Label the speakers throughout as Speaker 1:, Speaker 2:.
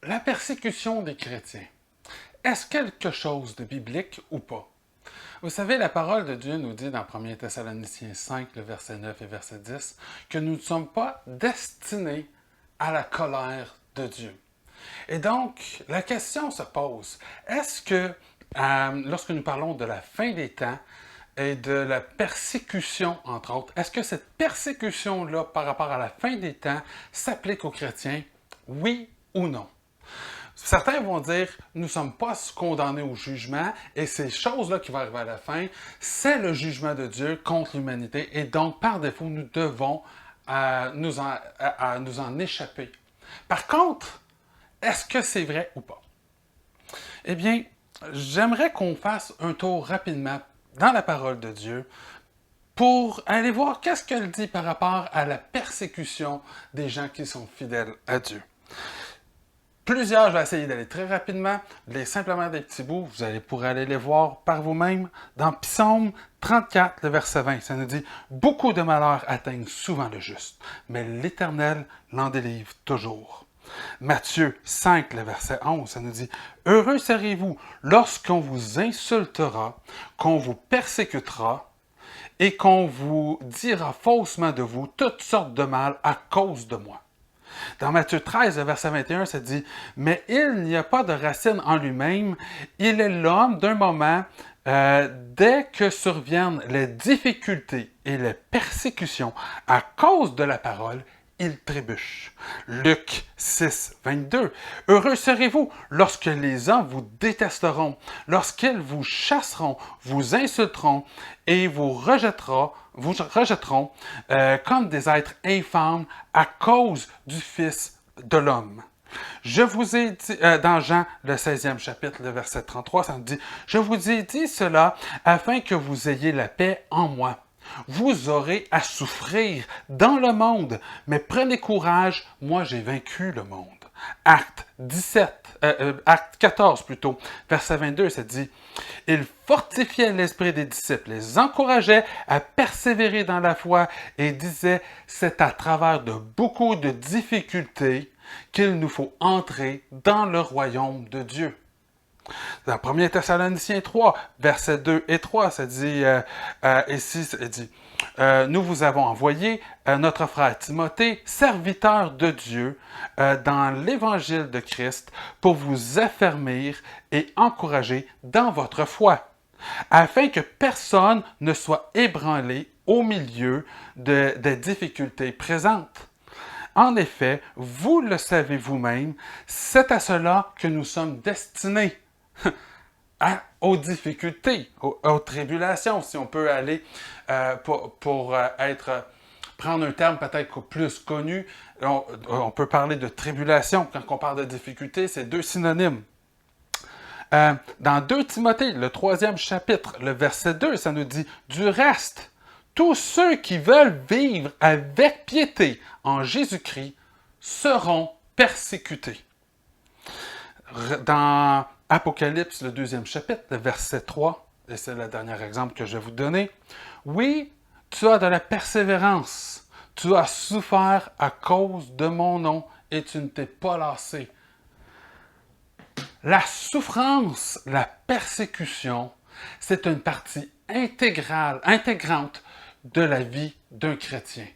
Speaker 1: La persécution des chrétiens, est-ce quelque chose de biblique ou pas? Vous savez, la parole de Dieu nous dit dans 1 Thessaloniciens 5, le verset 9 et verset 10, que nous ne sommes pas destinés à la colère de Dieu. Et donc, la question se pose, est-ce que, lorsque nous parlons de la fin des temps et de la persécution, entre autres, est-ce que cette persécution-là, par rapport à la fin des temps, s'applique aux chrétiens? Oui ou non? Certains vont dire, nous ne sommes pas condamnés au jugement et ces choses-là qui vont arriver à la fin, c'est le jugement de Dieu contre l'humanité et donc, par défaut, nous devons nous en échapper. Par contre, est-ce que c'est vrai ou pas? Eh bien, j'aimerais qu'on fasse un tour rapidement dans la parole de Dieu pour aller voir qu'est-ce qu'elle dit par rapport à la persécution des gens qui sont fidèles à Dieu. Plusieurs, je vais essayer d'aller très rapidement, simplement des petits bouts, pourrez aller les voir par vous-même. Dans Psaume 34, le verset 20, ça nous dit « Beaucoup de malheurs atteignent souvent le juste, mais l'Éternel l'en délivre toujours. » Matthieu 5, le verset 11, ça nous dit « Heureux serez-vous lorsqu'on vous insultera, qu'on vous persécutera, et qu'on vous dira faussement de vous toutes sortes de mal à cause de moi. » Dans Matthieu 13, verset 21, ça dit « Mais il n'y a pas de racine en lui-même, il est l'homme d'un moment, dès que surviennent les difficultés et les persécutions à cause de la parole, il trébuche. » Luc 6, 22. « Heureux serez-vous lorsque les hommes vous détesteront, lorsqu'ils vous chasseront, vous insulteront et vous rejetteront comme des êtres infâmes à cause du Fils de l'homme. » Je vous ai dit, dans Jean, le 16e chapitre, le verset 33, ça nous dit « Je vous ai dit cela afin que vous ayez la paix en moi. Vous aurez à souffrir dans le monde, mais prenez courage, moi j'ai vaincu le monde. » Acte 14 plutôt, verset 22, ça dit « Il fortifiait l'esprit des disciples, les encourageait à persévérer dans la foi et disait « C'est à travers de beaucoup de difficultés qu'il nous faut entrer dans le royaume de Dieu. » Dans 1 Thessaloniciens 3, versets 2 et 3, ça dit, ici, ça dit, nous vous avons envoyé notre frère Timothée, serviteur de Dieu, dans l'évangile de Christ, pour vous affermir et encourager dans votre foi, afin que personne ne soit ébranlé au milieu des difficultés présentes. En effet, vous le savez vous-même, c'est à cela que nous sommes destinés. Aux difficultés, aux tribulations, si on peut aller prendre un terme peut-être plus connu, on peut parler de tribulation. Quand on parle de difficulté, c'est deux synonymes. Dans 2 Timothée, le 3e chapitre, le verset 2, ça nous dit « Du reste, tous ceux qui veulent vivre avec piété en Jésus-Christ seront persécutés. » Dans Apocalypse, le 2e chapitre, le verset 3, et c'est le dernier exemple que je vais vous donner. « Oui, tu as de la persévérance, tu as souffert à cause de mon nom et tu ne t'es pas lassé. » La souffrance, la persécution, c'est une partie intégrante de la vie d'un chrétien.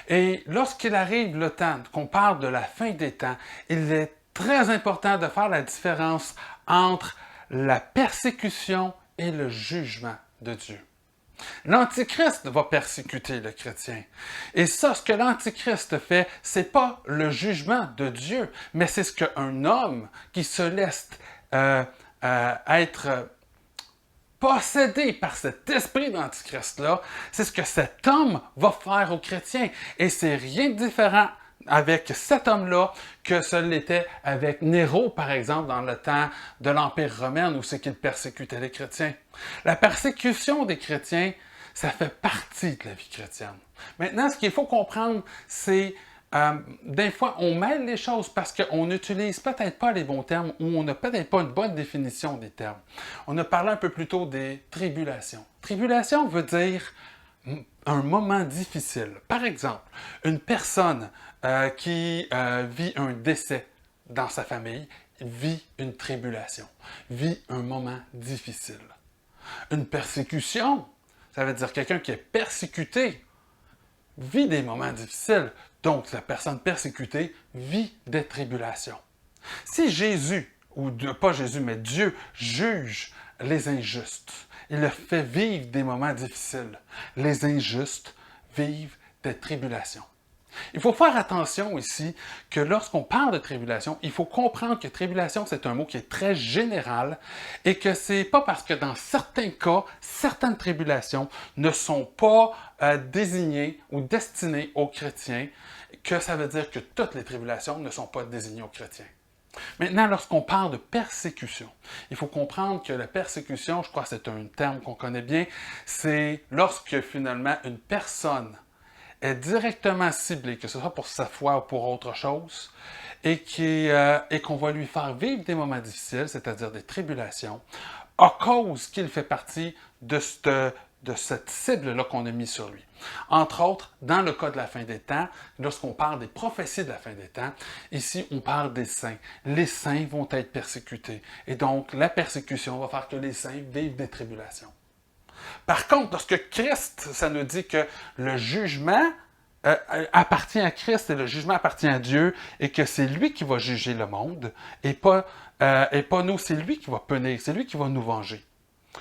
Speaker 1: Et lorsqu'il arrive le temps qu'on parle de la fin des temps, il est très important de faire la différence entre la persécution et le jugement de Dieu. L'Antichrist va persécuter le chrétien. Et ça, ce que l'Antichrist fait, c'est pas le jugement de Dieu, mais c'est ce qu'un homme qui se laisse être possédé par cet esprit d'Antichrist-là, c'est ce que cet homme va faire aux chrétiens. Et c'est rien de différent avec cet homme-là que ce l'était avec Néron, par exemple, dans le temps de l'Empire romain, où c'est qu'il persécutait les chrétiens. La persécution des chrétiens, ça fait partie de la vie chrétienne. Maintenant, ce qu'il faut comprendre, c'est des fois, on mêle les choses parce qu'on n'utilise peut-être pas les bons termes ou on n'a peut-être pas une bonne définition des termes. On a parlé un peu plus tôt des tribulations. Tribulation veut dire un moment difficile. Par exemple, une personne qui vit un décès dans sa famille, vit une tribulation, vit un moment difficile. Une persécution, ça veut dire quelqu'un qui est persécuté, vit des moments difficiles. Donc, la personne persécutée vit des tribulations. Si Jésus, pas Jésus, mais Dieu juge les injustes, il leur fait vivre des moments difficiles. Les injustes vivent des tribulations. Il faut faire attention ici que lorsqu'on parle de tribulation, il faut comprendre que tribulation, c'est un mot qui est très général et que c'est pas parce que dans certains cas, certaines tribulations ne sont pas désignées ou destinées aux chrétiens que ça veut dire que toutes les tribulations ne sont pas désignées aux chrétiens. Maintenant, lorsqu'on parle de persécution, il faut comprendre que la persécution, je crois que c'est un terme qu'on connaît bien, c'est lorsque finalement une personne est directement ciblée, que ce soit pour sa foi ou pour autre chose, et qu'on va lui faire vivre des moments difficiles, c'est-à-dire des tribulations, à cause qu'il fait partie de cette cible-là qu'on a mis sur lui. Entre autres, dans le cas de la fin des temps, lorsqu'on parle des prophéties de la fin des temps, ici, on parle des saints. Les saints vont être persécutés. Et donc, la persécution va faire que les saints vivent des tribulations. Par contre, lorsque Christ, ça nous dit que le jugement appartient à Christ et le jugement appartient à Dieu et que c'est lui qui va juger le monde et pas nous, c'est lui qui va punir, c'est lui qui va nous venger.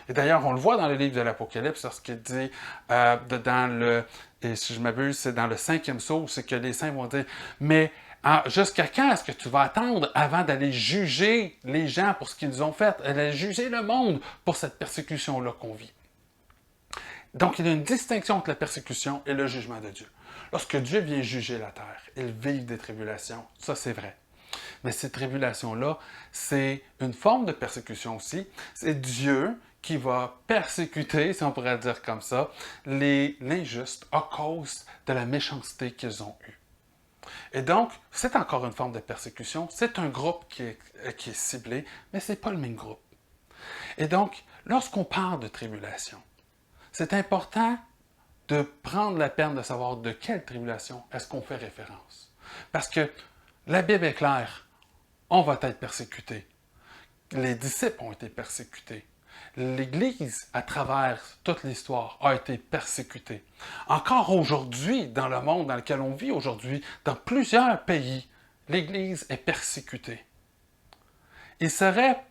Speaker 1: Et d'ailleurs, on le voit dans le livre de l'Apocalypse, lorsqu'il dit, et si je m'abuse, c'est dans le 5e sceau, c'est que les saints vont dire, mais jusqu'à quand est-ce que tu vas attendre avant d'aller juger les gens pour ce qu'ils ont fait, d'aller juger le monde pour cette persécution-là qu'on vit? Donc, il y a une distinction entre la persécution et le jugement de Dieu. Lorsque Dieu vient juger la terre, il vit des tribulations, ça c'est vrai. Mais ces tribulations-là, c'est une forme de persécution aussi. C'est Dieu qui va persécuter, si on pourrait dire comme ça, l'injuste à cause de la méchanceté qu'ils ont eue. Et donc, c'est encore une forme de persécution. C'est un groupe qui est ciblé, mais ce n'est pas le même groupe. Et donc, lorsqu'on parle de tribulation, c'est important de prendre la peine de savoir de quelle tribulation est-ce qu'on fait référence. Parce que la Bible est claire, on va être persécuté. Les disciples ont été persécutés. L'Église, à travers toute l'histoire, a été persécutée. Encore aujourd'hui, dans le monde dans lequel on vit aujourd'hui, dans plusieurs pays, l'Église est persécutée. Il serait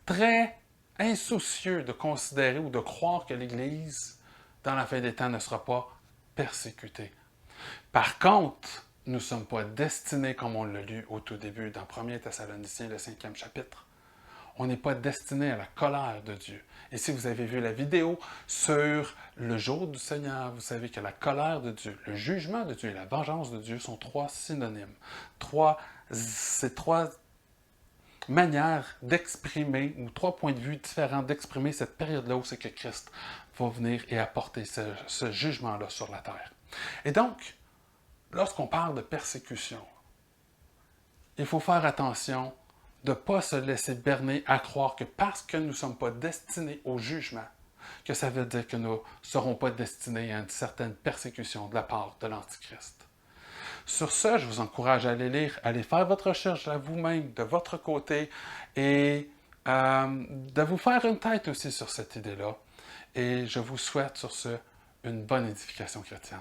Speaker 1: très insoucieux de considérer ou de croire que l'Église, dans la fin des temps, ne sera pas persécutée. Par contre, nous ne sommes pas destinés, comme on l'a lu au tout début dans 1 Thessaloniciens, le 5e chapitre, on n'est pas destiné à la colère de Dieu. Et si vous avez vu la vidéo sur le jour du Seigneur, vous savez que la colère de Dieu, le jugement de Dieu et la vengeance de Dieu sont trois synonymes. C'est trois manières d'exprimer, ou trois points de vue différents d'exprimer cette période-là où c'est que Christ va venir et apporter ce jugement-là sur la terre. Et donc, lorsqu'on parle de persécution, il faut faire attention de ne pas se laisser berner à croire que parce que nous ne sommes pas destinés au jugement, que ça veut dire que nous ne serons pas destinés à une certaine persécution de la part de l'Antichrist. Sur ce, je vous encourage à aller lire, à aller faire votre recherche à vous-même, de votre côté, et de vous faire une tête aussi sur cette idée-là. Et je vous souhaite sur ce une bonne édification chrétienne.